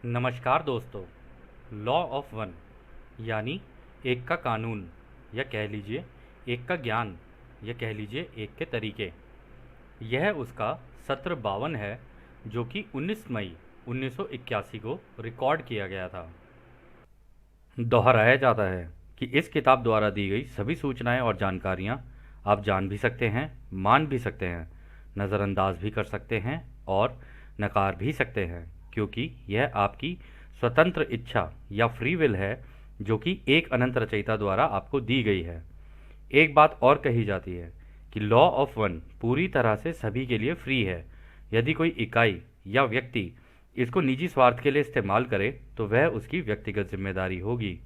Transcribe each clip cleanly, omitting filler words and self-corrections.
नमस्कार दोस्तों। Law of one यानी एक का कानून, या कह लीजिए एक का ज्ञान, या कह लीजिए एक के तरीके। यह उसका सत्र 52 है, जो कि 19 मई 1981 को रिकॉर्ड किया गया था। दोहराया जाता है कि इस किताब द्वारा दी गई सभी सूचनाएं और जानकारियां आप जान भी सकते हैं, मान भी सकते हैं, नज़रअंदाज भी कर सकते हैं और नकार भी सकते हैं, क्योंकि यह आपकी स्वतंत्र इच्छा या फ्री विल है, जो कि एक अनंत रचयिता द्वारा आपको दी गई है। एक बात और कही जाती है कि लॉ ऑफ वन पूरी तरह से सभी के लिए फ्री है। यदि कोई इकाई या व्यक्ति इसको निजी स्वार्थ के लिए इस्तेमाल करे तो वह उसकी व्यक्तिगत जिम्मेदारी होगी।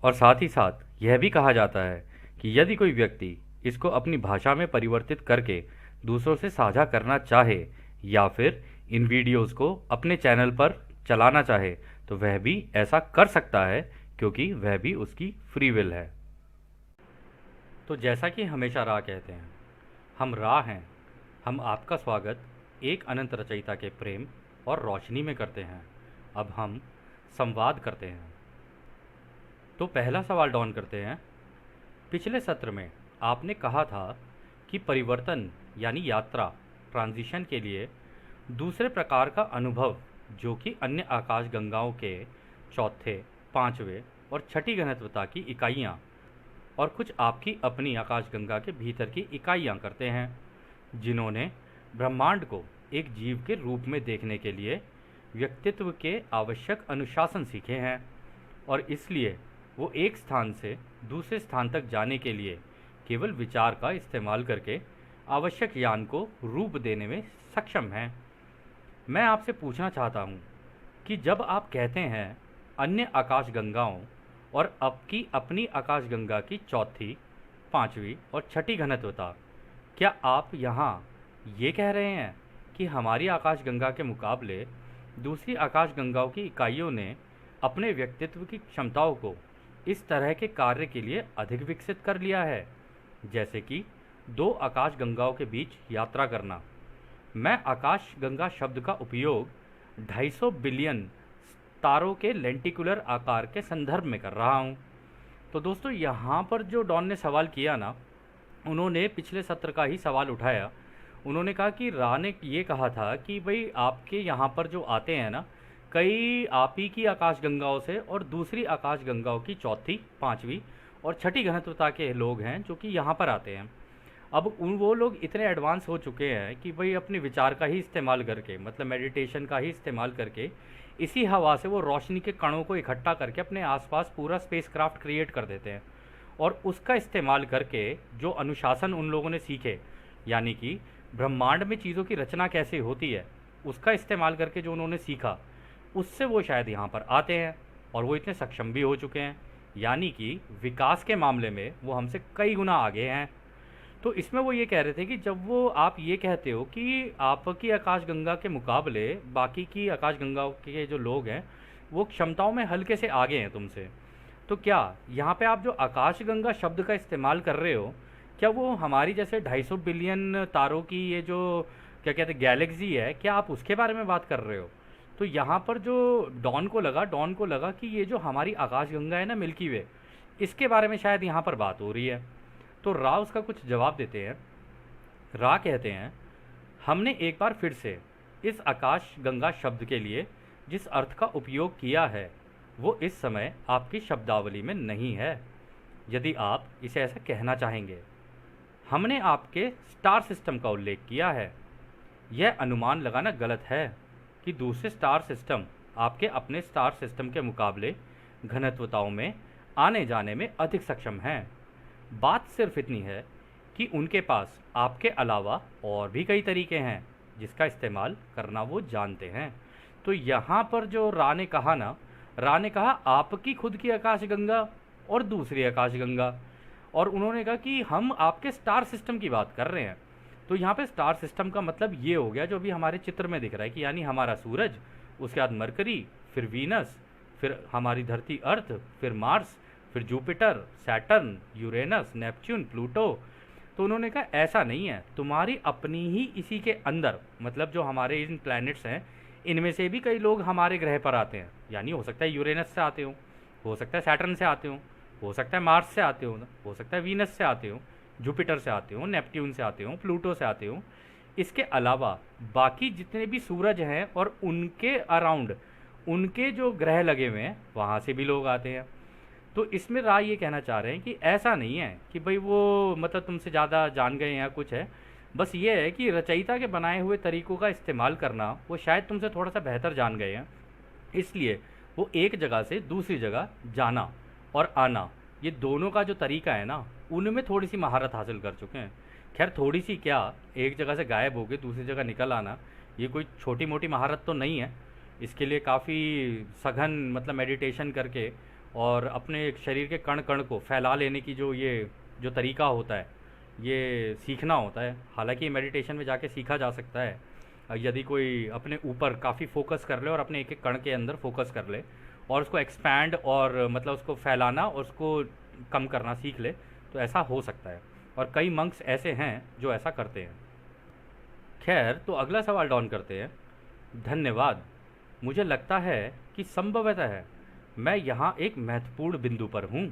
और साथ ही साथ यह भी कहा जाता है कि यदि कोई व्यक्ति इसको अपनी भाषा में परिवर्तित करके दूसरों से साझा करना चाहे या फिर इन वीडियोस को अपने चैनल पर चलाना चाहे तो वह भी ऐसा कर सकता है, क्योंकि वह भी उसकी फ्री विल है। तो जैसा कि हमेशा रा कहते हैं, हम रा हैं। हम आपका स्वागत एक अनंत रचयिता के प्रेम और रोशनी में करते हैं। अब हम संवाद करते हैं। तो पहला सवाल डॉन करते हैं। पिछले सत्र में आपने कहा था कि परिवर्तन यानी यात्रा, ट्रांजिशन के लिए दूसरे प्रकार का अनुभव, जो कि अन्य आकाशगंगाओं के चौथे, पांचवें और छठी घनत्वता की इकाइयाँ और कुछ आपकी अपनी आकाशगंगा के भीतर की इकाइयाँ करते हैं, जिन्होंने ब्रह्मांड को एक जीव के रूप में देखने के लिए व्यक्तित्व के आवश्यक अनुशासन सीखे हैं, और इसलिए वो एक स्थान से दूसरे स्थान तक जाने के लिए केवल विचार का इस्तेमाल करके आवश्यक यान को रूप देने में सक्षम हैं। मैं आपसे पूछना चाहता हूँ कि जब आप कहते हैं अन्य आकाशगंगाओं और आपकी अपनी आकाशगंगा की चौथी, पांचवी और छठी घनत्वता, क्या आप यहाँ ये कह रहे हैं कि हमारी आकाशगंगा के मुकाबले दूसरी आकाशगंगाओं की इकाइयों ने अपने व्यक्तित्व की क्षमताओं को इस तरह के कार्य के लिए अधिक विकसित कर लिया है, जैसे कि दो आकाशगंगाओं के बीच यात्रा करना? मैं आकाशगंगा शब्द का उपयोग 250 बिलियन तारों के लेंटिकुलर आकार के संदर्भ में कर रहा हूँ। तो दोस्तों, यहाँ पर जो डॉन ने सवाल किया ना, उन्होंने पिछले सत्र का ही सवाल उठाया। उन्होंने कहा कि रा ने ये कहा था कि भाई आपके यहाँ पर जो आते हैं ना, कई आप ही की आकाशगंगाओं से और दूसरी आकाशगंगाओं की चौथी, पांचवी और छठी घनत्वता के लोग हैं जो कि यहाँ पर आते हैं। अब उन वो लोग इतने एडवांस हो चुके हैं कि भाई अपने विचार का ही इस्तेमाल करके, मतलब मेडिटेशन का ही इस्तेमाल करके, इसी हवा से वो रोशनी के कणों को इकट्ठा करके अपने आसपास पूरा स्पेसक्राफ्ट क्रिएट कर देते हैं। और उसका इस्तेमाल करके जो अनुशासन उन लोगों ने सीखे, यानी कि ब्रह्मांड में चीज़ों की रचना कैसे होती है, उसका इस्तेमाल करके जो उन्होंने सीखा, उससे वो शायद यहाँ पर आते हैं और वो इतने सक्षम भी हो चुके हैं, यानी कि विकास के मामले में वो हमसे कई गुना आगे हैं। तो इसमें वो ये कह रहे थे कि जब वो आप ये कहते हो कि आपकी आकाशगंगा के मुकाबले बाकी की आकाशगंगाओं के जो लोग हैं वो क्षमताओं में हल्के से आगे हैं तुमसे, तो क्या यहाँ पे आप जो आकाशगंगा शब्द का इस्तेमाल कर रहे हो, क्या वो हमारी जैसे 250 बिलियन तारों की ये जो क्या कहते हैं गैलेक्सी है, क्या आप उसके बारे में बात कर रहे हो? तो यहाँ पर जो डॉन को लगा कि ये जो हमारी आकाशगंगा है ना, मिल्की वे, इसके बारे में शायद यहाँ पर बात हो रही है। तो रा उसका कुछ जवाब देते हैं। रा कहते हैं, हमने एक बार फिर से इस आकाश गंगा शब्द के लिए जिस अर्थ का उपयोग किया है वो इस समय आपकी शब्दावली में नहीं है, यदि आप इसे ऐसा कहना चाहेंगे। हमने आपके स्टार सिस्टम का उल्लेख किया है। यह अनुमान लगाना गलत है कि दूसरे स्टार सिस्टम आपके अपने स्टार सिस्टम के मुकाबले घनत्वताओं में आने जाने में अधिक सक्षम हैं। बात सिर्फ इतनी है कि उनके पास आपके अलावा और भी कई तरीके हैं जिसका इस्तेमाल करना वो जानते हैं। तो यहाँ पर जो रा ने कहा ना, रा ने कहा आपकी खुद की आकाशगंगा और दूसरी आकाशगंगा, और उन्होंने कहा कि हम आपके स्टार सिस्टम की बात कर रहे हैं। तो यहाँ पे स्टार सिस्टम का मतलब ये हो गया जो अभी हमारे चित्र में दिख रहा है कि यानी हमारा सूरज, उसके बाद मरकरी, फिर वीनस, फिर हमारी धरती अर्थ, फिर मार्स, फिर Jupiter, Saturn, Uranus, Neptune, Pluto. तो उन्होंने कहा ऐसा नहीं है, तुम्हारी अपनी ही इसी के अंदर, मतलब जो हमारे इन प्लैनेट्स हैं इनमें से भी कई लोग हमारे ग्रह पर आते हैं, यानी हो सकता है यूरेनस से आते हो सकता है सैटर्न से आते हो सकता है मार्स से आते हो सकता है वीनस से आते हो, जुपिटर से आते हो, नेपट्यून से आते हो, प्लूटो से आते हो। इसके अलावा बाकी जितने भी सूरज हैं और उनके अराउंड उनके जो ग्रह लगे हुए हैं वहाँ से भी लोग आते हैं। तो इसमें राय ये कहना चाह रहे हैं कि ऐसा नहीं है कि भाई वो मतलब तुमसे ज़्यादा जान गए या कुछ है, बस ये है कि रचयिता के बनाए हुए तरीकों का इस्तेमाल करना वो शायद तुमसे थोड़ा सा बेहतर जान गए हैं, इसलिए वो एक जगह से दूसरी जगह जाना और आना, ये दोनों का जो तरीका है ना, उनमें थोड़ी सी महारत हासिल कर चुके हैं। खैर थोड़ी सी क्या, एक जगह से गायब होके दूसरी जगह निकल आना ये कोई छोटी मोटी महारत तो नहीं है। इसके लिए काफ़ी सघन मतलब मेडिटेशन करके और अपने शरीर के कण कण को फैला लेने की जो तरीका होता है ये सीखना होता है। हालांकि ये मेडिटेशन में जाके सीखा जा सकता है, यदि कोई अपने ऊपर काफ़ी फोकस कर ले और अपने एक एक कण के अंदर फोकस कर ले और उसको एक्सपैंड और मतलब उसको फैलाना और उसको कम करना सीख ले तो ऐसा हो सकता है, और कई मंक्स ऐसे हैं जो ऐसा करते हैं। खैर तो अगला सवाल डाउन करते हैं। धन्यवाद, मुझे लगता है कि संभवतः मैं यहाँ एक महत्वपूर्ण बिंदु पर हूँ,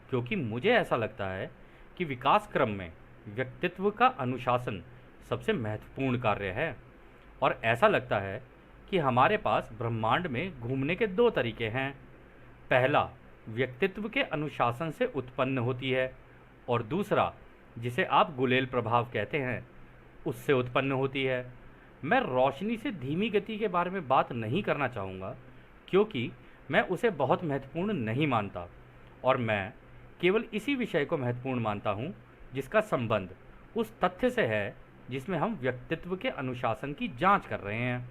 क्योंकि मुझे ऐसा लगता है कि विकास क्रम में व्यक्तित्व का अनुशासन सबसे महत्वपूर्ण कार्य है, और ऐसा लगता है कि हमारे पास ब्रह्मांड में घूमने के दो तरीके हैं। पहला व्यक्तित्व के अनुशासन से उत्पन्न होती है, और दूसरा जिसे आप गुलेल प्रभाव कहते हैं उससे उत्पन्न होती है। मैं रोशनी से धीमी गति के बारे में बात नहीं करना चाहूँगा, क्योंकि मैं उसे बहुत महत्वपूर्ण नहीं मानता, और मैं केवल इसी विषय को महत्वपूर्ण मानता हूँ जिसका संबंध उस तथ्य से है जिसमें हम व्यक्तित्व के अनुशासन की जांच कर रहे हैं।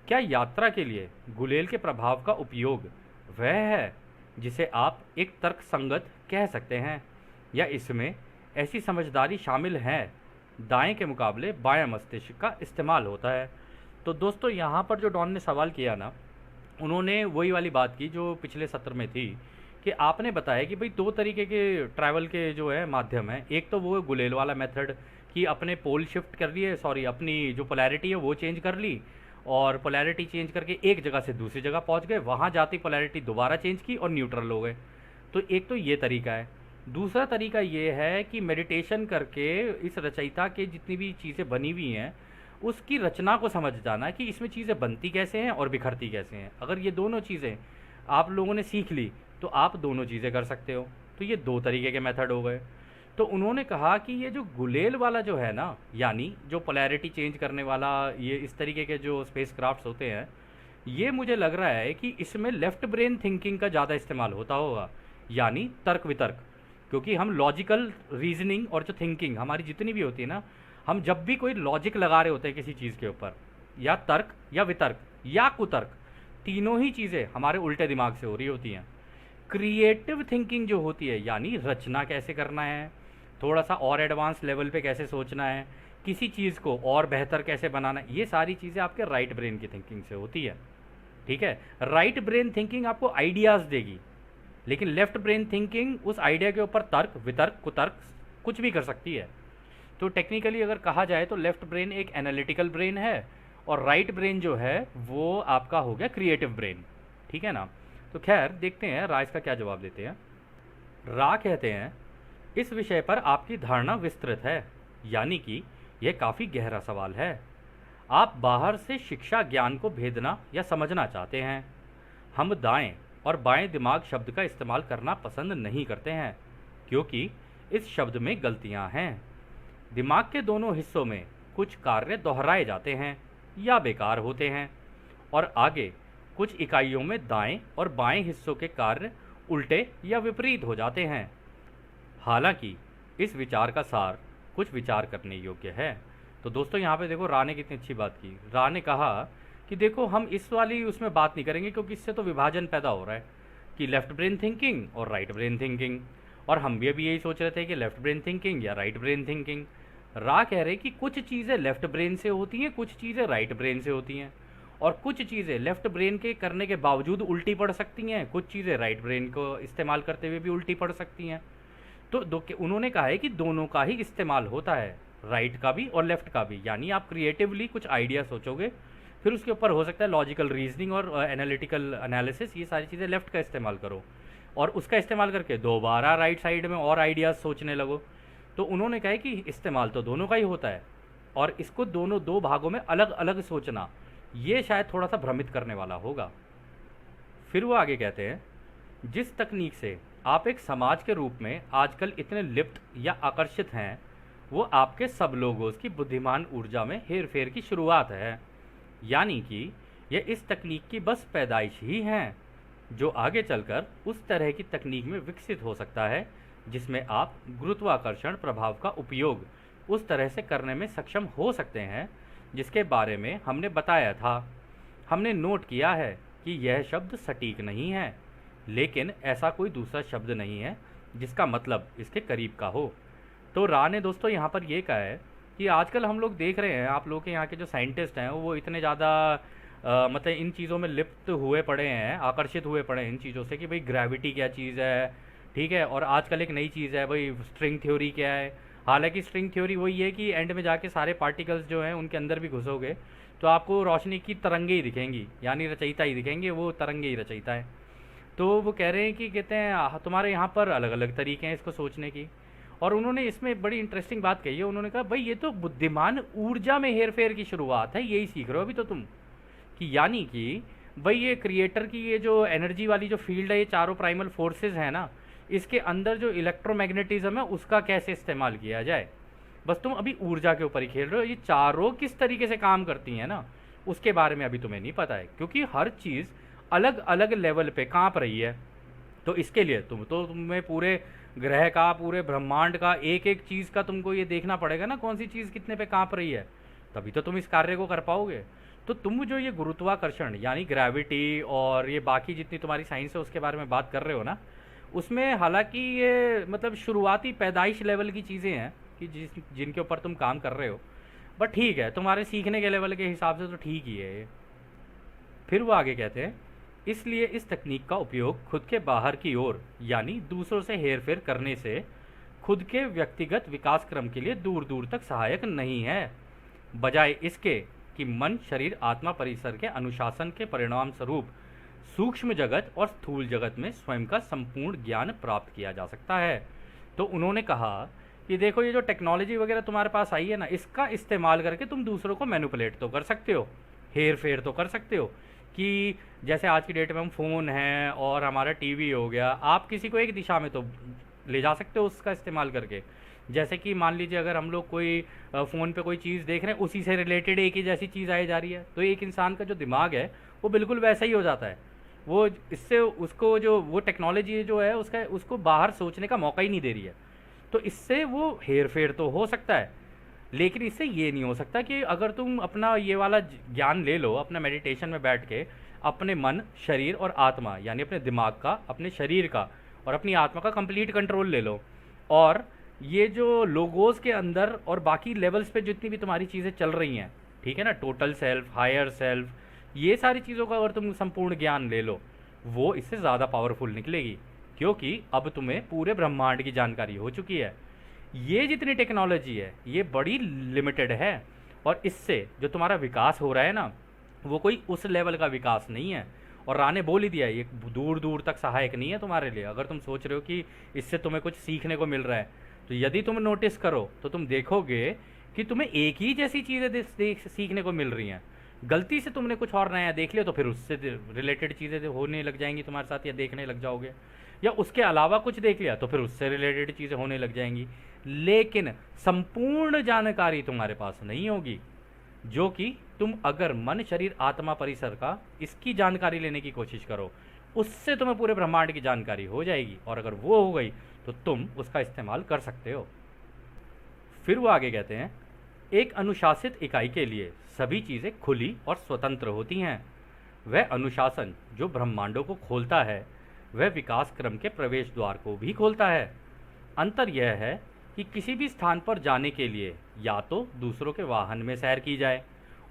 क्या यात्रा के लिए गुलेल के प्रभाव का उपयोग वह है जिसे आप एक तर्कसंगत कह सकते हैं, या इसमें ऐसी समझदारी शामिल है दाएं के मुकाबले बायां मस्तिष्क का इस्तेमाल होता है? तो दोस्तों यहाँ पर जो डॉन ने सवाल किया ना, उन्होंने वही वाली बात की जो पिछले सत्र में थी कि आपने बताया कि भाई दो तरीके के ट्रैवल के जो है माध्यम है। एक तो वो गुलेल वाला मेथड कि अपने पोल शिफ्ट कर लिए, सॉरी अपनी जो पोलैरिटी है वो चेंज कर ली, और पोलैरिटी चेंज करके एक जगह से दूसरी जगह पहुंच गए, वहाँ जाती पोलैरिटी दोबारा चेंज की और न्यूट्रल हो गए। तो एक तो ये तरीका है। दूसरा तरीका ये है कि मेडिटेशन करके इस रचयिता के जितनी भी चीज़ें बनी हुई हैं उसकी रचना को समझ जाना कि इसमें चीज़ें बनती कैसे हैं और बिखरती कैसे हैं। अगर ये दोनों चीज़ें आप लोगों ने सीख ली तो आप दोनों चीज़ें कर सकते हो। तो ये दो तरीके के मेथड हो गए। तो उन्होंने कहा कि ये जो गुलेल वाला जो है ना, यानी जो पोलैरिटी चेंज करने वाला ये इस तरीके के जो स्पेस क्राफ्ट्स होते हैं, ये मुझे लग रहा है कि इसमें लेफ़्ट ब्रेन थिंकिंग का ज़्यादा इस्तेमाल होता होगा, यानी तर्क वितर्क। क्योंकि हम लॉजिकल रीजनिंग और जो थिंकिंग हमारी जितनी भी होती है ना, हम जब भी कोई लॉजिक लगा रहे होते हैं किसी चीज़ के ऊपर, या तर्क या वितर्क या कुतर्क, तीनों ही चीज़ें हमारे उल्टे दिमाग से हो रही होती हैं। क्रिएटिव थिंकिंग जो होती है, यानी रचना कैसे करना है, थोड़ा सा और एडवांस लेवल पे कैसे सोचना है, किसी चीज़ को और बेहतर कैसे बनाना है, ये सारी चीज़ें आपके राइट ब्रेन की थिंकिंग से होती है। ठीक है, राइट ब्रेन थिंकिंग आपको आइडियाज़ देगी, लेकिन लेफ्ट ब्रेन थिंकिंग उस आइडिया के ऊपर तर्क वितर्क कुतर्क कुछ भी कर सकती है। तो टेक्निकली अगर कहा जाए तो लेफ्ट ब्रेन एक एनालिटिकल ब्रेन है, और राइट ब्रेन जो है वो आपका हो गया क्रिएटिव ब्रेन। ठीक है ना। तो खैर देखते हैं रा इसका क्या जवाब देते हैं। रा कहते हैं, इस विषय पर आपकी धारणा विस्तृत है, यानी कि यह काफ़ी गहरा सवाल है। आप बाहर से शिक्षा ज्ञान को भेदना या समझना चाहते हैं। हम दाएं और बाएं दिमाग शब्द का इस्तेमाल करना पसंद नहीं करते हैं, क्योंकि इस शब्द में गलतियां हैं। दिमाग के दोनों हिस्सों में कुछ कार्य दोहराए जाते हैं या बेकार होते हैं, और आगे कुछ इकाइयों में दाएं और बाएं हिस्सों के कार्य उल्टे या विपरीत हो जाते हैं। हालांकि इस विचार का सार कुछ विचार करने योग्य है। तो दोस्तों यहाँ पे देखो रा ने कितनी अच्छी बात की। रा ने कहा कि देखो हम इस वाली उसमें बात नहीं करेंगे, क्योंकि इससे तो विभाजन पैदा हो रहा है कि लेफ्ट ब्रेन थिंकिंग और राइट ब्रेन थिंकिंग, और हम भी अभी यही सोच रहे थे कि लेफ्ट ब्रेन थिंकिंग या राइट ब्रेन थिंकिंग। रा कह रहे कि कुछ चीज़ें लेफ्ट ब्रेन से होती हैं, कुछ चीज़ें राइट ब्रेन से होती हैं, और कुछ चीज़ें लेफ्ट ब्रेन के करने के बावजूद उल्टी पड़ सकती हैं, कुछ चीज़ें राइट ब्रेन को इस्तेमाल करते हुए भी उल्टी पड़ सकती हैं। तो उन्होंने कहा है कि दोनों का ही इस्तेमाल होता है, राइट का भी और लेफ्ट का भी। यानी आप क्रिएटिवली कुछ आइडिया सोचोगे, फिर उसके ऊपर हो सकता है लॉजिकल रीजनिंग और एनालिटिकल एनालिसिस, ये सारी चीज़ें लेफ्ट का इस्तेमाल करो और उसका इस्तेमाल करके दोबारा राइट साइड में और आइडियाज़ सोचने लगो। तो उन्होंने कहा है कि इस्तेमाल तो दोनों का ही होता है और इसको दोनों दो भागों में अलग अलग सोचना, ये शायद थोड़ा सा भ्रमित करने वाला होगा। फिर वो आगे कहते हैं, जिस तकनीक से आप एक समाज के रूप में आजकल इतने लिप्त या आकर्षित हैं, वो आपके सब लोगों की बुद्धिमान ऊर्जा में हेर फेर की शुरुआत है। यानी कि यह इस तकनीक की बस पैदाइश ही है, जो आगे चलकर उस तरह की तकनीक में विकसित हो सकता है जिसमें आप गुरुत्वाकर्षण प्रभाव का उपयोग उस तरह से करने में सक्षम हो सकते हैं जिसके बारे में हमने बताया था। हमने नोट किया है कि यह शब्द सटीक नहीं है, लेकिन ऐसा कोई दूसरा शब्द नहीं है जिसका मतलब इसके करीब का हो। तो रा ने दोस्तों यहाँ पर ये कहा है कि आजकल हम लोग देख रहे हैं, आप लोग के यहाँ के जो साइंटिस्ट हैं वो इतने ज़्यादा मतलब इन चीज़ों में लिप्त हुए पड़े हैं, आकर्षित हुए पड़े हैं इन चीज़ों से कि भाई ग्रेविटी क्या चीज़ है, ठीक है। और आजकल एक नई चीज़ है भाई स्ट्रिंग थ्योरी क्या है। हालांकि स्ट्रिंग थ्योरी वही है कि एंड में जाके सारे पार्टिकल्स जो हैं उनके अंदर भी घुसोगे तो आपको रोशनी की तरंगे ही दिखेंगी, यानी रचयिता ही दिखेंगे, वो तरंगे ही रचयिता है। तो वो कह रहे हैं कि कहते हैं तुम्हारे यहाँ पर अलग अलग तरीके हैं इसको सोचने की। और उन्होंने इसमें बड़ी इंटरेस्टिंग बात कही है, उन्होंने कहा भाई ये तो बुद्धिमान ऊर्जा में हेर फेर की शुरुआत है, यही सीख रहे हो अभी तो तुम, कि यानी कि भाई ये क्रिएटर की ये जो एनर्जी वाली जो फील्ड है, ये चारों प्राइमल फोर्सेस है ना, इसके अंदर जो इलेक्ट्रोमैग्नेटिज्म है उसका कैसे इस्तेमाल किया जाए। बस तुम अभी ऊर्जा के ऊपर ही खेल रहे हो, ये चारों किस तरीके से काम करती हैं ना उसके बारे में अभी तुम्हें नहीं पता है, क्योंकि हर चीज़ अलग अलग लेवल पे कांप रही है। तो इसके लिए तुम्हें पूरे ग्रह का, पूरे ब्रह्मांड का, एक एक चीज़ का तुमको ये देखना पड़ेगा ना कौन सी चीज़ कितने पे कांप रही है, तभी तो तुम इस कार्य को कर पाओगे। तो तुम जो ये गुरुत्वाकर्षण यानी ग्रेविटी और ये बाकी जितनी तुम्हारी साइंस है उसके बारे में बात कर रहे हो ना, उसमें हालांकि ये मतलब शुरुआती पैदाइश लेवल की चीज़ें हैं कि जिनके ऊपर तुम काम कर रहे हो, बट ठीक है, तुम्हारे सीखने के लेवल के हिसाब से तो ठीक ही है ये। फिर वो आगे कहते हैं, इसलिए इस तकनीक का उपयोग खुद के बाहर की ओर यानी दूसरों से हेर फेर करने से खुद के व्यक्तिगत विकास क्रम के लिए दूर दूर तक सहायक नहीं है, बजाय इसके कि मन, शरीर, आत्मा परिसर के अनुशासन के परिणाम स्वरूप सूक्ष्म जगत और स्थूल जगत में स्वयं का संपूर्ण ज्ञान प्राप्त किया जा सकता है। तो उन्होंने कहा कि देखो ये जो टेक्नोलॉजी वगैरह तुम्हारे पास आई है ना, इसका इस्तेमाल करके तुम दूसरों को मैनिपुलेट तो कर सकते हो, हेर फेर तो कर सकते हो। कि जैसे आज की डेट में हम फ़ोन हैं और हमारा टीवी हो गया, आप किसी को एक दिशा में तो ले जा सकते हो उसका इस्तेमाल करके। जैसे कि मान लीजिए अगर हम लोग कोई फ़ोन पे कोई चीज़ देख रहे हैं, उसी से रिलेटेड एक ही जैसी चीज़ आई जा रही है, तो एक इंसान का जो दिमाग है वो बिल्कुल वैसा ही हो जाता है। वो इससे उसको जो वो टेक्नोलॉजी जो है उसको बाहर सोचने का मौका ही नहीं दे रही है। तो इससे वो हेर फेर तो हो सकता है, लेकिन इससे ये नहीं हो सकता कि अगर तुम अपना ये वाला ज्ञान ले लो, अपना मेडिटेशन में बैठ के अपने मन, शरीर और आत्मा यानी अपने दिमाग का, अपने शरीर का और अपनी आत्मा का कंप्लीट कंट्रोल ले लो, और ये जो लोगोस के अंदर और बाकी लेवल्स पे जितनी भी तुम्हारी चीज़ें चल रही हैं, ठीक है ना, टोटल सेल्फ, हायर सेल्फ, ये सारी चीज़ों का अगर तुम संपूर्ण ज्ञान ले लो, वो इससे ज़्यादा पावरफुल निकलेगी, क्योंकि अब तुम्हें पूरे ब्रह्मांड की जानकारी हो चुकी है। ये जितनी टेक्नोलॉजी है ये बड़ी लिमिटेड है, और इससे जो तुम्हारा विकास हो रहा है ना, वो कोई उस लेवल का विकास नहीं है। और राने बोल ही दिया, ये दूर दूर तक सहायक नहीं है तुम्हारे लिए। अगर तुम सोच रहे हो कि इससे तुम्हें कुछ सीखने को मिल रहा है, तो यदि तुम नोटिस करो तो तुम देखोगे कि तुम्हें एक ही जैसी चीज़ें सीखने को मिल रही हैं। गलती से तुमने कुछ और नया देख लिया तो फिर उससे रिलेटेड चीज़ें होने लग जाएंगी तुम्हारे साथ, या देखने लग जाओगे, या उसके अलावा कुछ देख लिया तो फिर उससे रिलेटेड चीज़ें होने लग जाएंगी। लेकिन संपूर्ण जानकारी तुम्हारे पास नहीं होगी, जो कि तुम अगर मन, शरीर, आत्मा परिसर का इसकी जानकारी लेने की कोशिश करो, उससे तुम्हें पूरे ब्रह्मांड की जानकारी हो जाएगी, और अगर वो हो गई तो तुम उसका इस्तेमाल कर सकते हो। फिर वो आगे कहते हैं, एक अनुशासित इकाई के लिए सभी चीज़ें खुली और स्वतंत्र होती हैं। वह अनुशासन जो ब्रह्मांडों को खोलता है, वह विकास क्रम के प्रवेश द्वार को भी खोलता है। अंतर यह है कि किसी भी स्थान पर जाने के लिए या तो दूसरों के वाहन में सैर की जाए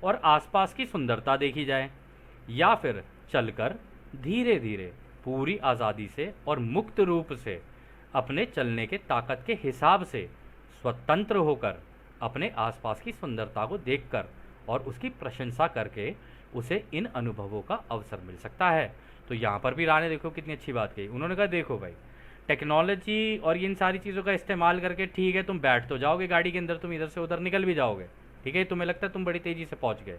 और आसपास की सुंदरता देखी जाए, या फिर चलकर धीरे धीरे पूरी आज़ादी से और मुक्त रूप से अपने चलने के ताकत के हिसाब से स्वतंत्र होकर अपने आसपास की सुंदरता को देखकर और उसकी प्रशंसा करके उसे इन अनुभवों का अवसर मिल सकता है। तो यहाँ पर भी राय ने देखो कितनी अच्छी बात कही। उन्होंने कहा देखो भाई, टेक्नोलॉजी और इन सारी चीज़ों का इस्तेमाल करके ठीक है तुम बैठ तो जाओगे गाड़ी के अंदर, तुम इधर से उधर निकल भी जाओगे, ठीक है, तुम्हें लगता है तुम बड़ी तेज़ी से पहुँच गए,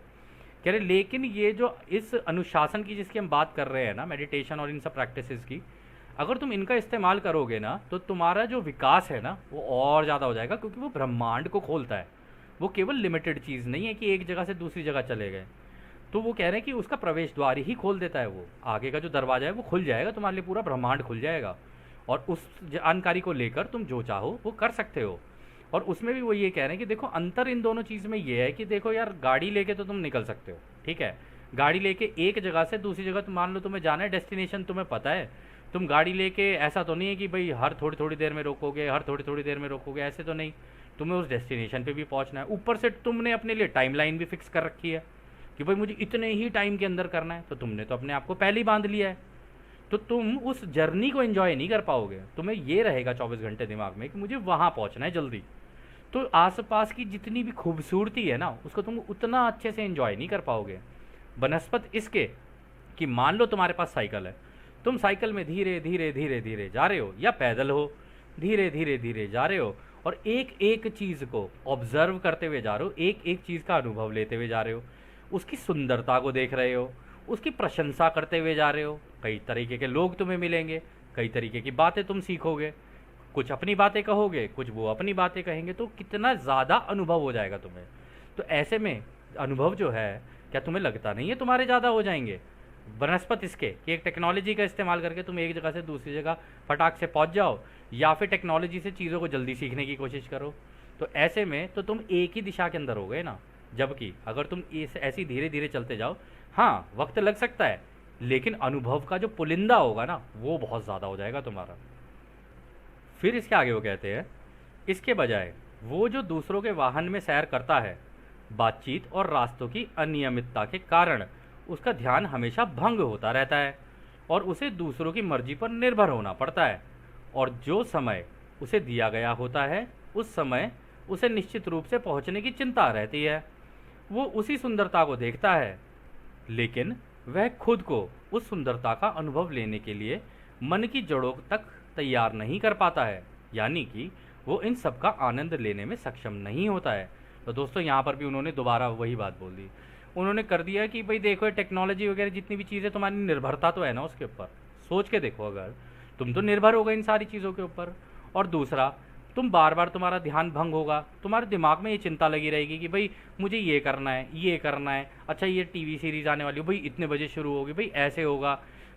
कह रहे लेकिन ये जो इस अनुशासन की जिसकी हम बात कर रहे हैं ना, मेडिटेशन और इन सब प्रैक्टिसेस की, अगर तुम इनका इस्तेमाल करोगे ना तो तुम्हारा जो विकास है ना वो और ज़्यादा हो जाएगा, क्योंकि वो ब्रह्मांड को खोलता है। वो केवल लिमिटेड चीज़ नहीं है कि एक जगह से दूसरी जगह चले गए। तो वो कह रहे हैं कि उसका प्रवेश द्वार ही खोल देता है, वो आगे का जो दरवाज़ा है वो खुल जाएगा, तुम्हारे लिए पूरा ब्रह्मांड खुल जाएगा और उस जानकारी को लेकर तुम जो चाहो वो कर सकते हो। और उसमें भी वो ये कह रहे हैं कि देखो अंतर इन दोनों चीज़ में ये है कि देखो यार, गाड़ी लेके तो तुम निकल सकते हो, ठीक है, गाड़ी लेके एक जगह से दूसरी जगह, तुम मान लो तुम्हें जाना है, डेस्टिनेशन तुम्हें पता है, तुम गाड़ी लेके ऐसा तो नहीं है कि भाई हर थोड़ी थोड़ी देर में रोकोगे, हर थोड़ी थोड़ी देर में रोकोगे, ऐसे तो नहीं, तुम्हें उस डेस्टिनेशन पे भी पहुंचना है। ऊपर से तुमने अपने लिए टाइमलाइन भी फिक्स कर रखी है कि भाई मुझे इतने ही टाइम के अंदर करना है, तो तुमने तो अपने आप को पहले ही बांध लिया है। तो तुम उस जर्नी को एंजॉय नहीं कर पाओगे, तुम्हें ये रहेगा 24 घंटे दिमाग में कि मुझे वहाँ पहुँचना है जल्दी। तो आसपास की जितनी भी खूबसूरती है ना उसको तुम उतना अच्छे से एंजॉय नहीं कर पाओगे। बनस्पत इसके कि मान लो तुम्हारे पास साइकिल है, तुम साइकिल में धीरे धीरे धीरे धीरे जा रहे हो या पैदल हो, धीरे धीरे धीरे जा रहे हो और एक एक चीज़ को ऑब्जर्व करते हुए जा रहे हो, एक एक चीज़ का अनुभव लेते हुए जा रहे हो, उसकी सुंदरता को देख रहे हो, उसकी प्रशंसा करते हुए जा रहे हो। कई तरीके के लोग तुम्हें मिलेंगे, कई तरीके की बातें तुम सीखोगे, कुछ अपनी बातें कहोगे, कुछ वो अपनी बातें कहेंगे, तो कितना ज़्यादा अनुभव हो जाएगा तुम्हें। तो ऐसे में अनुभव जो है, क्या तुम्हें लगता नहीं है तुम्हारे ज़्यादा हो जाएंगे बनस्पत इसके कि एक टेक्नोलॉजी का इस्तेमाल करके तुम एक जगह से दूसरी जगह फटाक से पहुंच जाओ, या फिर टेक्नोलॉजी से चीज़ों को जल्दी सीखने की कोशिश करो। तो ऐसे में तो तुम एक ही दिशा के अंदर हो गए ना। जबकि अगर तुम इस ऐसी धीरे धीरे चलते जाओ, हाँ वक्त लग सकता है, लेकिन अनुभव का जो पुलिंदा होगा ना वो बहुत ज़्यादा हो जाएगा तुम्हारा। फिर इसके आगे वो कहते हैं, इसके बजाय वो जो दूसरों के वाहन में सैर करता है, बातचीत और रास्तों की अनियमितता के कारण उसका ध्यान हमेशा भंग होता रहता है और उसे दूसरों की मर्जी पर निर्भर होना पड़ता है, और जो समय उसे दिया गया होता है उस समय उसे निश्चित रूप से पहुंचने की चिंता रहती है। वो उसी सुंदरता को देखता है, लेकिन वह खुद को उस सुंदरता का अनुभव लेने के लिए मन की जड़ों तक तैयार नहीं कर पाता है, यानी कि वो इन सब का आनंद लेने में सक्षम नहीं होता है। तो दोस्तों यहाँ पर भी उन्होंने दोबारा वही बात बोल दी। उन्होंने कर दिया कि भाई देखो टेक्नोलॉजी वगैरह जितनी भी चीज़ें, तुम्हारी निर्भरता तो है ना उसके ऊपर, सोच के देखो, अगर तुम तो निर्भर हो गए इन सारी चीज़ों के ऊपर, और दूसरा तुम बार बार तुम्हारा ध्यान भंग होगा, तुम्हारे दिमाग में ये चिंता लगी रहेगी कि भाई मुझे ये करना है, ये करना है, अच्छा ये टीवी सीरीज़ आने वाली हो भाई, इतने बजे शुरू होगी भाई, ऐसे होगा।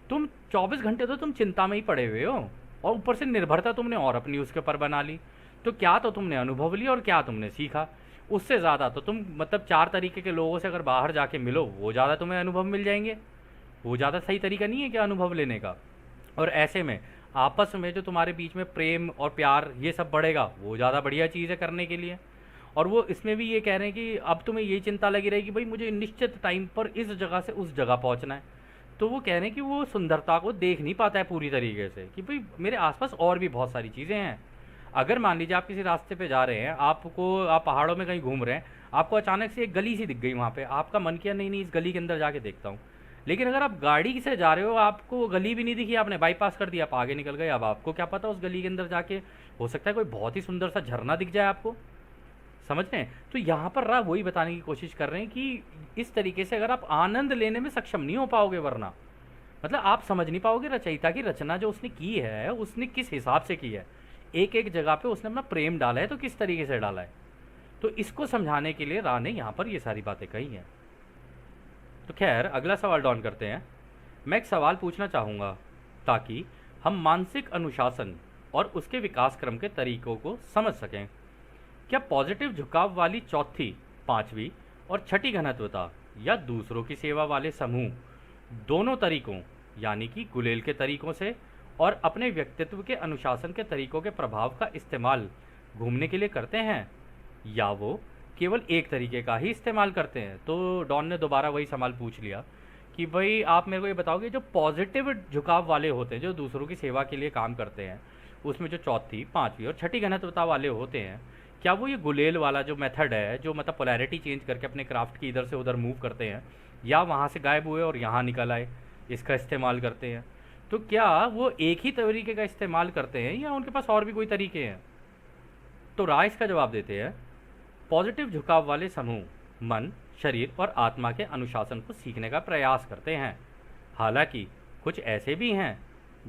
तुम 24 घंटे तो तुम चिंता में ही पड़े हुए हो, और ऊपर से निर्भरता तुमने और अपनी उसके ऊपर बना ली। तो क्या तो तुमने अनुभव लिया और क्या तुमने सीखा। उससे ज़्यादा तो तुम मतलब 4 तरीके के लोगों से अगर बाहर जाके मिलो, वो ज़्यादा तुम्हें अनुभव मिल जाएंगे। वो ज़्यादा सही तरीका नहीं है क्या अनुभव लेने का। और ऐसे में आपस में जो तुम्हारे बीच में प्रेम और प्यार ये सब बढ़ेगा, वो ज़्यादा बढ़िया चीज़ है करने के लिए। और वो इसमें भी ये कह रहे हैं कि अब तुम्हें ये चिंता लगी रहेगी भाई मुझे निश्चित टाइम पर इस जगह से उस जगह पहुंचना है। तो वो कह रहे हैं कि वो सुंदरता को देख नहीं पाता है पूरी तरीके से कि भाई मेरे आसपास और भी बहुत सारी चीज़ें हैं। अगर मान लीजिए आप किसी रास्ते पे जा रहे हैं, आप पहाड़ों में कहीं घूम रहे हैं, आपको अचानक से एक गली सी दिख गई वहाँ पे, आपका मन किया नहीं नहीं इस गली के अंदर जाके देखता हूँ। लेकिन अगर आप गाड़ी से जा रहे हो, आपको गली भी नहीं दिखी, आपने बाईपास कर दिया, आप आगे निकल गए, अब आपको क्या पता उस गली के अंदर जाके हो सकता है कोई बहुत ही सुंदर सा झरना दिख जाए आपको। समझ रहे हैं। तो यहाँ पर राह वही बताने की कोशिश कर रहे हैं कि इस तरीके से अगर आप आनंद लेने में सक्षम नहीं हो पाओगे, वरना मतलब आप समझ नहीं पाओगे रचयिता की रचना जो उसने की है उसने किस हिसाब से की है, एक एक जगह पे उसने अपना प्रेम डाला है तो किस तरीके से डाला है। तो इसको समझाने के लिए राह ने यहाँ पर ये सारी बातें कही हैं। तो खैर अगला सवाल डॉन करते हैं। मैं एक सवाल पूछना चाहूँगा ताकि हम मानसिक अनुशासन और उसके विकास क्रम के तरीकों को समझ सकें। क्या पॉजिटिव झुकाव वाली चौथी, पांचवी और छठी घनत्वता या दूसरों की सेवा वाले समूह दोनों तरीकों यानी कि गुलेल के तरीकों से और अपने व्यक्तित्व के अनुशासन के तरीकों के प्रभाव का इस्तेमाल घूमने के लिए करते हैं, या वो केवल एक तरीके का ही इस्तेमाल करते हैं। तो डॉन ने दोबारा वही सवाल पूछ लिया कि भाई आप मेरे को ये बताओगे जो पॉजिटिव झुकाव वाले होते हैं, जो दूसरों की सेवा के लिए काम करते हैं, उसमें जो चौथी, पांचवी और छठी घनत्वता वाले होते हैं, क्या वो ये गुलेल वाला जो मेथड है, जो मतलब पोलैरिटी चेंज करके अपने क्राफ्ट की इधर से उधर मूव करते हैं, या वहाँ से गायब हुए और यहाँ निकल आए, इसका इस्तेमाल करते हैं। तो क्या वो एक ही तरीके का इस्तेमाल करते हैं या उनके पास और भी कोई तरीके हैं? तो रा इसका जवाब देते हैं, पॉजिटिव झुकाव वाले समूह मन, शरीर और आत्मा के अनुशासन को सीखने का प्रयास करते हैं। हालांकि कुछ ऐसे भी हैं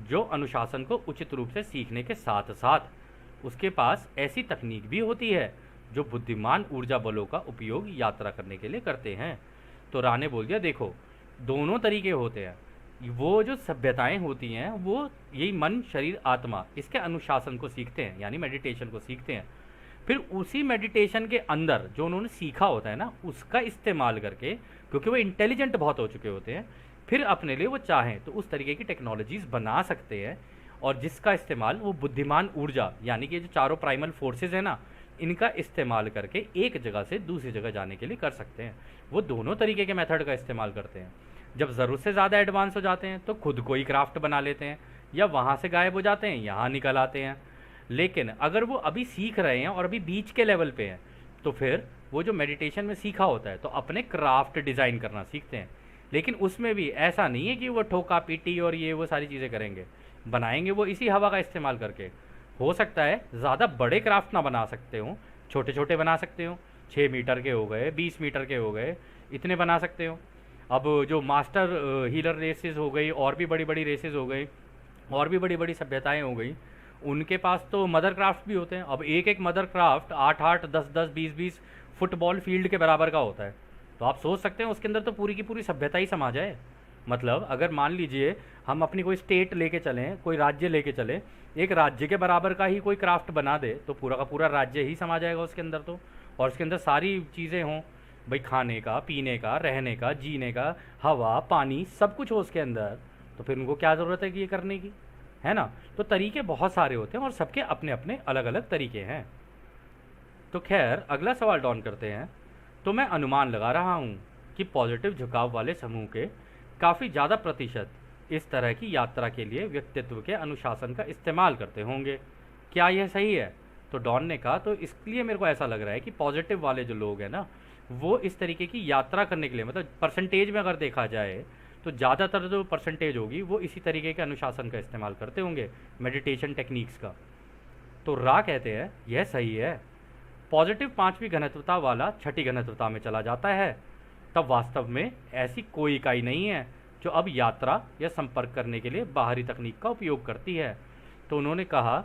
जो अनुशासन को उचित रूप से सीखने के साथ साथ उसके पास ऐसी तकनीक भी होती है जो बुद्धिमान ऊर्जा बलों का उपयोग यात्रा करने के लिए करते हैं। तो रा ने बोल दिया, देखो दोनों तरीके होते हैं। वो जो सभ्यताएं होती हैं वो यही मन, शरीर, आत्मा इसके अनुशासन को सीखते हैं, यानी मेडिटेशन को सीखते हैं। फिर उसी मेडिटेशन के अंदर जो उन्होंने सीखा होता है ना, उसका इस्तेमाल करके, क्योंकि वो इंटेलिजेंट बहुत हो चुके होते हैं, फिर अपने लिए वो चाहें तो उस तरीके की टेक्नोलॉजीज़ बना सकते हैं, और जिसका इस्तेमाल वो बुद्धिमान ऊर्जा यानी कि जो चारों प्राइमल फोर्सेज है ना, इनका इस्तेमाल करके एक जगह से दूसरी जगह जाने के लिए कर सकते हैं। वो दोनों तरीके के मेथड का इस्तेमाल करते हैं। जब ज़रूरत से ज़्यादा एडवांस हो जाते हैं तो खुद को ही क्राफ्ट बना लेते हैं, या वहाँ से गायब हो जाते हैं, यहाँ निकल आते हैं। लेकिन अगर वो अभी सीख रहे हैं और अभी बीच के लेवल पे हैं, तो फिर वो जो मेडिटेशन में सीखा होता है तो अपने क्राफ्ट डिज़ाइन करना सीखते हैं। लेकिन उसमें भी ऐसा नहीं है कि वो ठोका पीटी और ये वो सारी चीज़ें करेंगे, बनाएंगे वो इसी हवा का इस्तेमाल करके। हो सकता है ज़्यादा बड़े क्राफ्ट ना बना सकते हो, छोटे छोटे बना सकते हो, 6 मीटर के हो गए, 20 मीटर के हो गए, इतने बना सकते हो। अब जो मास्टर हीलर रेसेस हो गई, और भी बड़ी बड़ी रेसेस हो गई, और भी बड़ी बड़ी सभ्यताएं हो गई, उनके पास तो मदर क्राफ्ट भी होते हैं। अब एक एक मदर क्राफ्ट 8-8, 10-10, 20-20 फुटबॉल फील्ड के बराबर का होता है। तो आप सोच सकते हैं उसके अंदर तो पूरी की पूरी सभ्यता ही समा जाए। मतलब अगर मान लीजिए हम अपनी कोई स्टेट लेके चलें, कोई राज्य लेके चलें, एक राज्य के बराबर का ही कोई क्राफ्ट बना दे तो पूरा का पूरा राज्य ही समा जाएगा उसके अंदर। तो और उसके अंदर सारी चीज़ें हों, भाई खाने का, पीने का, रहने का, जीने का, हवा पानी सब कुछ हो उसके अंदर, तो फिर उनको क्या ज़रूरत है कि ये करने की, है ना? तो तरीके बहुत सारे होते हैं और सबके अपने अपने अलग अलग तरीके हैं। तो खैर अगला सवाल डॉन करते हैं। तो मैं अनुमान लगा रहा हूँ कि पॉजिटिव झुकाव वाले समूह के काफ़ी ज़्यादा प्रतिशत इस तरह की यात्रा के लिए व्यक्तित्व के अनुशासन का इस्तेमाल करते होंगे। क्या यह सही है? तो डॉन ने कहा, तो इसलिए मेरे को ऐसा लग रहा है कि पॉजिटिव वाले जो लोग हैं ना, वो इस तरीके की यात्रा करने के लिए, मतलब परसेंटेज में अगर देखा जाए तो ज़्यादातर जो परसेंटेज होगी वो इसी तरीके के अनुशासन का इस्तेमाल करते होंगे, मेडिटेशन टेक्निक्स का। तो रा कहते हैं यह सही है। पॉजिटिव 5वीं घनत्वता वाला 6ठी घनत्वता में चला जाता है, तब वास्तव में ऐसी कोई इकाई नहीं है जो अब यात्रा या संपर्क करने के लिए बाहरी तकनीक का उपयोग करती है। तो उन्होंने कहा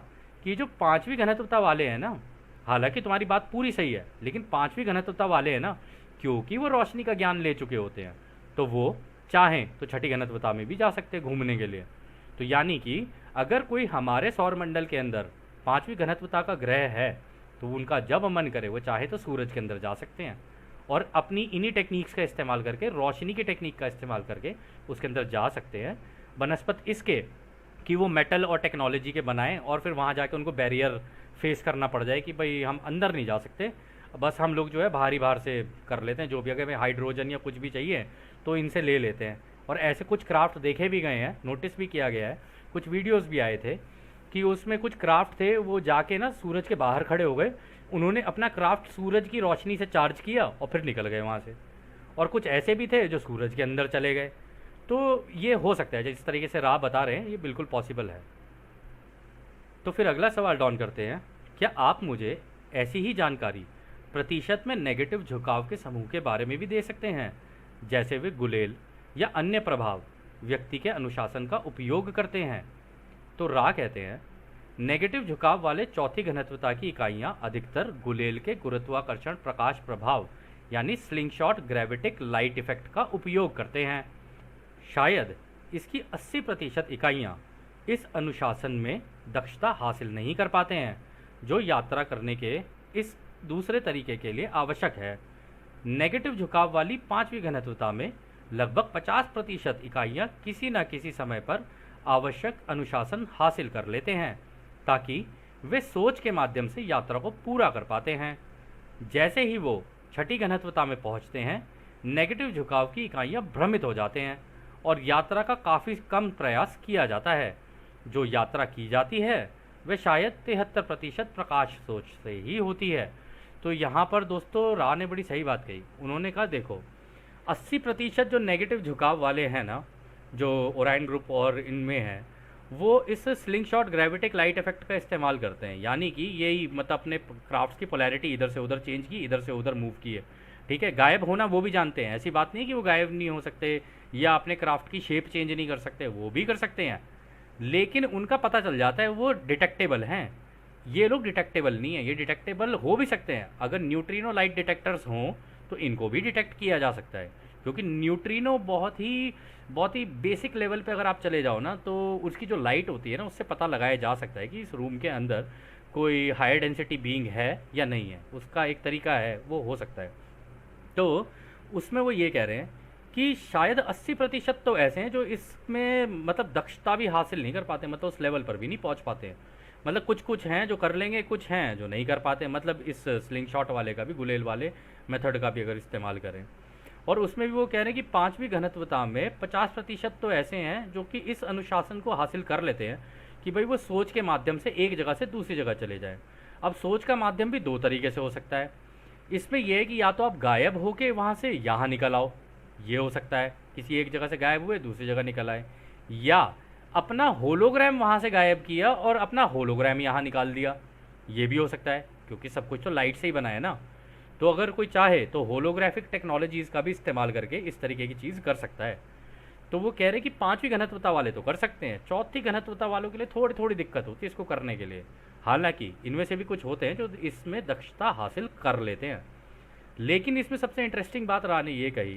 कि जो 5वीं घनत्वता वाले हैं ना, हालांकि तुम्हारी बात पूरी सही है, लेकिन 5वीं घनत्वता वाले हैं ना, क्योंकि वो रोशनी का ज्ञान ले चुके होते हैं, तो वो चाहें तो 6ठी घनत्वता में भी जा सकते हैं घूमने के लिए। तो यानी कि अगर कोई हमारे सौर मंडल के अंदर 5वीं घनत्वता का ग्रह है, तो उनका जब मन करे वो चाहे तो सूरज के अंदर जा सकते हैं और अपनी इन्हीं टेक्निक्स का इस्तेमाल करके, रोशनी की टेक्निक का इस्तेमाल करके उसके अंदर जा सकते हैं, बनस्पत इसके कि वो मेटल और टेक्नोलॉजी के बनाएं और फिर वहाँ जाके उनको बैरियर फेस करना पड़ जाए कि भाई हम अंदर नहीं जा सकते, बस हम लोग जो है बाहर से कर लेते हैं, जो भी अगर हमें हाइड्रोजन या कुछ भी चाहिए तो इनसे ले लेते हैं। और ऐसे कुछ क्राफ्ट देखे भी गए हैं, नोटिस भी किया गया है, कुछ वीडियोस भी आए थे कि उसमें कुछ क्राफ्ट थे, वो जाके ना सूरज के बाहर खड़े हो गए, उन्होंने अपना क्राफ्ट सूरज की रोशनी से चार्ज किया और फिर निकल गए वहाँ से। और कुछ ऐसे भी थे जो सूरज के अंदर चले गए। तो ये हो सकता है, जिस तरीके से राह बता रहे हैं ये बिल्कुल पॉसिबल है। तो फिर अगला सवाल डॉन करते हैं, क्या आप मुझे ऐसी ही जानकारी प्रतिशत में नेगेटिव झुकाव के समूह के बारे में भी दे सकते हैं, जैसे वे गुलेल या अन्य प्रभाव व्यक्ति के अनुशासन का उपयोग करते हैं? तो रा कहते हैं, नेगेटिव झुकाव वाले 4थी घनत्वता की इकाइयां अधिकतर गुलेल के गुरुत्वाकर्षण प्रकाश प्रभाव यानी स्लिंगशॉट ग्रेविटिक लाइट इफेक्ट का उपयोग करते हैं। शायद इसकी 80% इकाइयां इस अनुशासन में दक्षता हासिल नहीं कर पाते हैं जो यात्रा करने के इस दूसरे तरीके के लिए आवश्यक है। नेगेटिव झुकाव वाली 5वीं घनत्वता में लगभग 50% इकाइयां किसी न किसी समय पर आवश्यक अनुशासन हासिल कर लेते हैं ताकि वे सोच के माध्यम से यात्रा को पूरा कर पाते हैं। जैसे ही वो 6ठी घनत्वता में पहुंचते हैं, नेगेटिव झुकाव की इकाइयां भ्रमित हो जाते हैं और यात्रा का काफ़ी कम प्रयास किया जाता है। जो यात्रा की जाती है वे शायद 73% प्रकाश सोच से ही होती है। तो यहाँ पर दोस्तों रा ने बड़ी सही बात कही। उन्होंने कहा देखो, 80% जो नेगेटिव झुकाव वाले हैं ना, जो ओराइन ग्रुप और इनमें हैं, वो इस स्लिंग शॉट ग्रेविटिक लाइट इफेक्ट का इस्तेमाल करते हैं। यानी कि यही मतलब अपने क्राफ्ट्स की पोलैरिटी इधर से उधर चेंज की, इधर से उधर मूव की है। ठीक है, गायब होना वो भी जानते हैं, ऐसी बात नहीं है कि वो गायब नहीं हो सकते या अपने क्राफ्ट की शेप चेंज नहीं कर सकते, वो भी कर सकते हैं। लेकिन उनका पता चल जाता है, वो डिटेक्टेबल हैं। ये लोग डिटेक्टेबल नहीं है, ये डिटेक्टेबल हो भी सकते हैं। अगर न्यूट्रिनो लाइट डिटेक्टर्स हों तो इनको भी डिटेक्ट किया जा सकता है, क्योंकि न्यूट्रिनो बहुत ही बेसिक लेवल पे अगर आप चले जाओ ना, तो उसकी जो लाइट होती है ना, उससे पता लगाया जा सकता है कि इस रूम के अंदर कोई हायर डेंसिटी बीइंग है या नहीं है। उसका एक तरीका है, वो हो सकता है। तो उसमें वो ये कह रहे हैं कि शायद 80% तो ऐसे हैं जो इसमें मतलब दक्षता भी हासिल नहीं कर पाते, मतलब उस लेवल पर भी नहीं पहुंच पाते हैं। मतलब कुछ कुछ हैं जो कर लेंगे, कुछ हैं जो नहीं कर पाते, मतलब इस स्लिंग शॉट वाले का भी, गुलेल वाले मेथड का भी अगर इस्तेमाल करें। और उसमें भी वो कह रहे हैं कि 5वीं घनत्वता में 50% तो ऐसे हैं जो कि इस अनुशासन को हासिल कर लेते हैं कि भाई वो सोच के माध्यम से एक जगह से दूसरी जगह चले जाएं। अब सोच का माध्यम भी दो तरीके से हो सकता है। इसमें यह है कि या तो आप गायब होके वहाँ से यहाँ निकल आओ, ये हो सकता है, किसी एक जगह से गायब हुए दूसरी जगह निकल आए, या अपना होलोग्राम वहाँ से गायब किया और अपना होलोग्राम यहाँ निकाल दिया, ये भी हो सकता है, क्योंकि सब कुछ तो लाइट से ही बना है ना। तो अगर कोई चाहे तो होलोग्राफिक टेक्नोलॉजीज़ का भी इस्तेमाल करके इस तरीके की चीज़ कर सकता है। तो वो कह रहे कि 5वीं घनत्वता वाले तो कर सकते हैं, 4थी घनत्वता वालों के लिए थोड़ी थोड़ी दिक्कत होती है इसको करने के लिए। हालांकि इनमें से भी कुछ होते हैं जो इसमें दक्षता हासिल कर लेते हैं। लेकिन इसमें सबसे इंटरेस्टिंग बात राह ने ये कही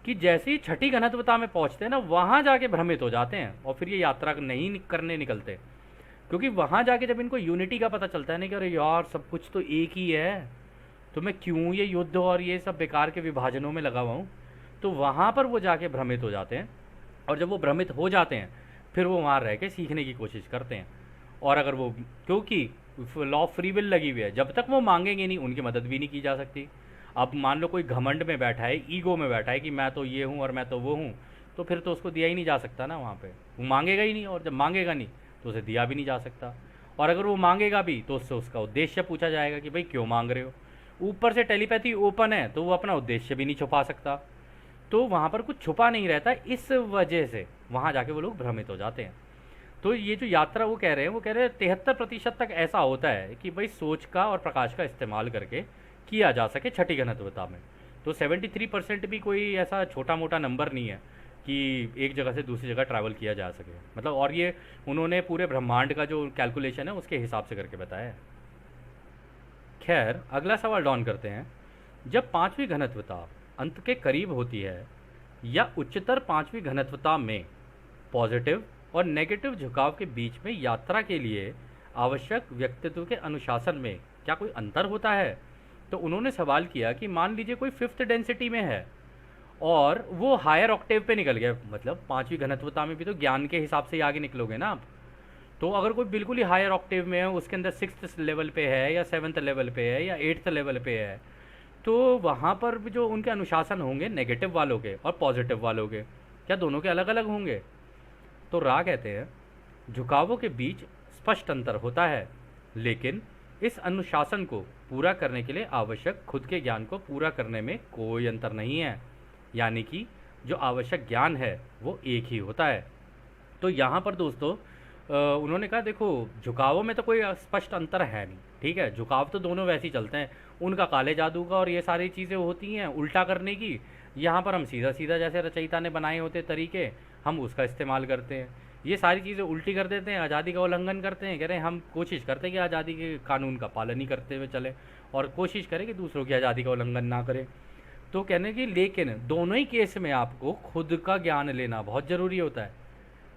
कि जैसे ही 6ठी घनत्वता में पहुंचते हैं ना, वहाँ जाके भ्रमित हो जाते हैं और फिर ये यात्रा नहीं करने निकलते। क्योंकि वहाँ जाके जब इनको यूनिटी का पता चलता है ना कि अरे यार सब कुछ तो एक ही है, तो मैं क्यों ये युद्ध और ये सब बेकार के विभाजनों में लगा हुआ हूँ, तो वहाँ पर वो जाके भ्रमित हो जाते हैं। और जब वो भ्रमित हो जाते हैं फिर वो वहाँ रह के सीखने की कोशिश करते हैं। और अगर वो, क्योंकि लॉ ऑफ फ्री विल लगी हुई है, जब तक वो मांगेंगे नहीं उनकी मदद भी नहीं की जा सकती। अब मान लो कोई घमंड में बैठा है, ईगो में बैठा है कि मैं तो ये हूँ और मैं तो वो हूँ, तो फिर तो उसको दिया ही नहीं जा सकता ना वहाँ पे, वो मांगेगा ही नहीं, और जब मांगेगा नहीं तो उसे दिया भी नहीं जा सकता। और अगर वो मांगेगा भी तो उससे उसका उद्देश्य पूछा जाएगा कि भाई क्यों मांग रहे हो। ऊपर से टेलीपैथी ओपन है तो वो अपना उद्देश्य भी नहीं छुपा सकता, तो वहाँ पर कुछ छुपा नहीं रहता, इस वजह से वहाँ जाके वो लोग भ्रमित हो जाते हैं। तो ये जो यात्रा वो कह रहे हैं, वो कह रहे हैं 73% तक ऐसा होता है कि भाई सोच का और प्रकाश का इस्तेमाल करके किया जा सके 6ठी घनत्वता में। तो 73% भी कोई ऐसा छोटा मोटा नंबर नहीं है कि एक जगह से दूसरी जगह ट्रैवल किया जा सके, मतलब। और ये उन्होंने पूरे ब्रह्मांड का जो कैलकुलेशन है उसके हिसाब से करके बताया है। खैर, अगला सवाल डॉन करते हैं। जब 5वीं घनत्वता अंत के करीब होती है या उच्चतर 5वीं घनत्वता में पॉजिटिव और नेगेटिव झुकाव के बीच में यात्रा के लिए आवश्यक व्यक्तित्व के अनुशासन में क्या कोई अंतर होता है? तो उन्होंने सवाल किया कि मान लीजिए कोई 5th डेंसिटी में है और वो हायर ऑक्टेव पे निकल गया, मतलब 5वीं घनत्वता में भी तो ज्ञान के हिसाब से ही आगे निकलोगे ना आप। तो अगर कोई बिल्कुल ही हायर ऑक्टेव में है, उसके अंदर 6th लेवल पे है या 7th लेवल पे है या 8th लेवल पे है, तो वहाँ पर भी जो उनके अनुशासन होंगे नेगेटिव वालों के और पॉजिटिव वालों के, क्या दोनों के अलग अलग होंगे? तो राह कहते हैं झुकावों के बीच स्पष्ट अंतर होता है, लेकिन इस अनुशासन को पूरा करने के लिए आवश्यक खुद के ज्ञान को पूरा करने में कोई अंतर नहीं है। यानी कि जो आवश्यक ज्ञान है वो एक ही होता है। तो यहाँ पर दोस्तों उन्होंने कहा देखो, झुकावों में तो कोई स्पष्ट अंतर है नहीं, ठीक है, झुकाव तो दोनों वैसे ही चलते हैं। उनका काले जादू का और ये सारी चीज़ें होती हैं उल्टा करने की, यहाँ पर हम सीधा सीधा जैसे रचयिता ने बनाए होते तरीके हम उसका इस्तेमाल करते हैं। ये सारी चीज़ें उल्टी कर देते हैं, आज़ादी का उल्लंघन करते हैं। कह रहे हैं हम कोशिश करते हैं कि आज़ादी के कानून का पालन ही करते हुए चले और कोशिश करें कि दूसरों की आज़ादी का उल्लंघन ना करें। तो कहने की लेकिन दोनों ही केस में आपको खुद का ज्ञान लेना बहुत ज़रूरी होता है,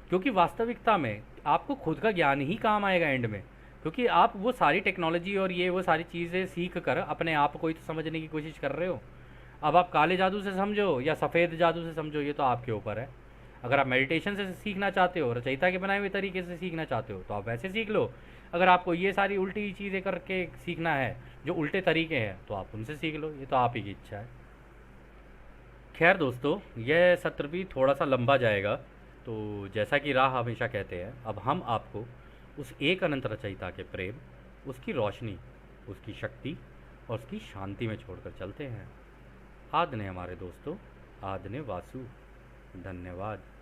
क्योंकि वास्तविकता में आपको खुद का ज्ञान ही काम आएगा एंड में। क्योंकि आप वो सारी टेक्नोलॉजी और ये वो सारी चीज़ें सीख कर अपने आप को ही तो समझने की कोशिश कर रहे हो। अब आप काले जादू से समझो या सफ़ेद जादू से समझो, ये तो आपके ऊपर है। अगर आप मेडिटेशन से सीखना चाहते हो, रचयिता के बनाए हुए तरीके से सीखना चाहते हो, तो आप वैसे सीख लो। अगर आपको ये सारी उल्टी चीज़ें करके सीखना है जो उल्टे तरीके हैं, तो आप उनसे सीख लो, ये तो आप ही की इच्छा है। खैर दोस्तों, यह सत्र भी थोड़ा सा लंबा जाएगा, तो जैसा कि राह हमेशा कहते हैं, अब हम आपको उस एक अनंत रचयिता के प्रेम, उसकी रोशनी, उसकी शक्ति और उसकी शांति में छोड़कर चलते हैं। आदरणीय हमारे दोस्तों, आदने वासु। धन्यवाद।